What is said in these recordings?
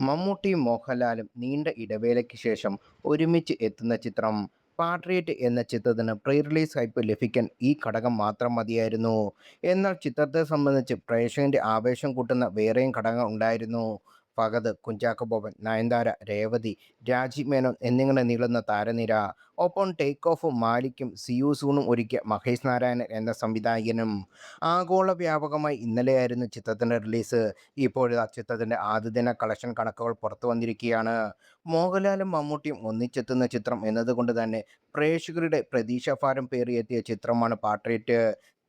മമ്മൂട്ടിയും മോഹൻലാലും നീണ്ട ഇടവേളയ്ക്ക് ശേഷം ഒരുമിച്ച് എത്തുന്ന ചിത്രം പാട്രിയറ്റ് എന്ന ചിത്രത്തിന് പ്രീ റിലീസ് ഹൈപ്പ് ലഭിക്കാൻ ഈ ഘടകം മാത്രം മതിയായിരുന്നു. എന്നാൽ ചിത്രത്തെ സംബന്ധിച്ച് പ്രേക്ഷകന്റെ ആവേശം കൂട്ടുന്ന വേറെയും ഘടകങ്ങൾ ഉണ്ടായിരുന്നു. ഫഹദ്, കുഞ്ചാക്കോ ബോബൻ, നയൻതാര, രേവതി, രാജീവ് മേനോൻ എന്നിങ്ങനെ നീളുന്ന താരനിര. ഒപ്പം ടേക്ക് ഓഫും മാലിക്കും സിയു സൂണും ഒരുക്കിയ മഹേഷ് നാരായണൻ എന്ന സംവിധായകനും. ആഗോള വ്യാപകമായി ഇന്നലെയായിരുന്നു ചിത്രത്തിന്റെ റിലീസ്. ഇപ്പോഴിതാ ചിത്രത്തിന്റെ ആദ്യദിന കളക്ഷൻ കണക്കുകൾ പുറത്തു വന്നിരിക്കുകയാണ്. മോഹൻലാലും മമ്മൂട്ടിയും ഒന്നിച്ചെത്തുന്ന ചിത്രം എന്നതുകൊണ്ട് തന്നെ പ്രേക്ഷകരുടെ പ്രതീക്ഷാഭാരം പേറിയെത്തിയ ചിത്രമാണ് പാട്രിയറ്റ്.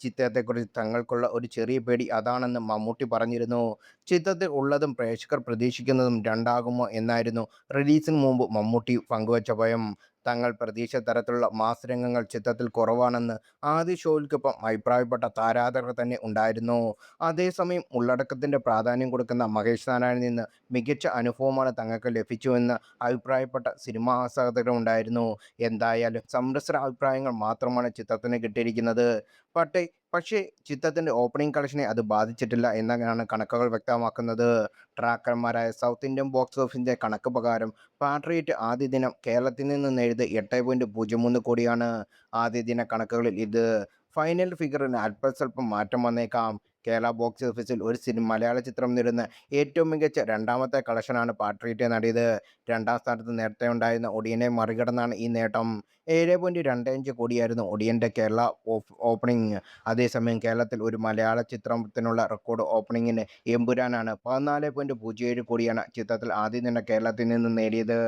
ചിത്രത്തെക്കുറിച്ച് തങ്ങൾക്കുള്ള ഒരു ചെറിയ പേടി അതാണെന്ന് മമ്മൂട്ടി പറഞ്ഞിരുന്നു. ചിത്രത്തിൽ ഉള്ളതും പ്രേക്ഷകർ പ്രതീക്ഷിക്കുന്നതും രണ്ടാകുമോ എന്നായിരുന്നു റിലീസിന് മുമ്പ് മമ്മൂട്ടി പങ്കുവച്ച ഭയം. തങ്ങൾ പ്രതീക്ഷിച്ച തരത്തിലുള്ള മാസ് രംഗങ്ങൾ ചിത്രത്തിൽ കുറവാണെന്ന് ആദ്യ ഷോയ്ക്കൊപ്പം അഭിപ്രായപ്പെട്ട താരാദകർ തന്നെ ഉണ്ടായിരുന്നു. അതേസമയം ഉള്ളടക്കത്തിന്റെ പ്രാധാന്യം കൊടുക്കുന്ന മഹേഷ് നാരായണനിൽ നിന്ന് മികച്ച അനുഭവമാണ് തങ്ങൾക്ക് ലഭിച്ചുവെന്ന് അഭിപ്രായപ്പെട്ട സിനിമാ ആസ്വാദകരുണ്ടായിരുന്നു. എന്തായാലും സമ്മിശ്ര അഭിപ്രായങ്ങൾ മാത്രമാണ് ചിത്രത്തിന് കിട്ടിയിരിക്കുന്നത്. പട്ടെ പക്ഷേ ചിത്രത്തിന്റെ ഓപ്പണിംഗ് കളക്ഷനെ അത് ബാധിച്ചിട്ടില്ല എന്നാണ് കണക്കുകൾ വ്യക്തമാക്കുന്നത്. ട്രാക്കർമാരായ സൗത്ത് ഇന്ത്യൻ ബോക്സ് ഓഫീസിന്റെ കണക്ക് പ്രകാരം പാട്രിയറ്റ് ആദ്യ ദിനം കേരളത്തിൽ നിന്ന് നേടിയത് 8.03 കോടിയാണ്. ആദ്യ ദിന കണക്കുകളിൽ ഇത്. ഫൈനൽ ഫിഗറിന് അല്പസ്വല്പം മാറ്റം വന്നേക്കാം. കേരള ബോക്സ് ഓഫീസിൽ ഒരു മലയാള ചിത്രം നേടുന്ന ഏറ്റവും മികച്ച രണ്ടാമത്തെ കളക്ഷനാണ് പാട്രിയറ്റ് നേടിയത്. രണ്ടാം സ്ഥാനത്ത് നേരത്തെ ഉണ്ടായിരുന്ന ഒടിയനെ മറികടന്നാണ് ഈ നേട്ടം. 7.25 കോടിയായിരുന്നു ഒടിയന്റെ കേരള ഓപ്പണിംഗ്. അതേസമയം കേരളത്തിൽ ഒരു മലയാള ചിത്രത്തിനുള്ള റെക്കോർഡ് ഓപ്പണിംഗിന് എമ്പുരാനാണ്. 14.07 കോടിയാണ് ചിത്രത്തിൽ ആദ്യ ദിനം കേരളത്തിൽ നിന്ന് നേടിയത്.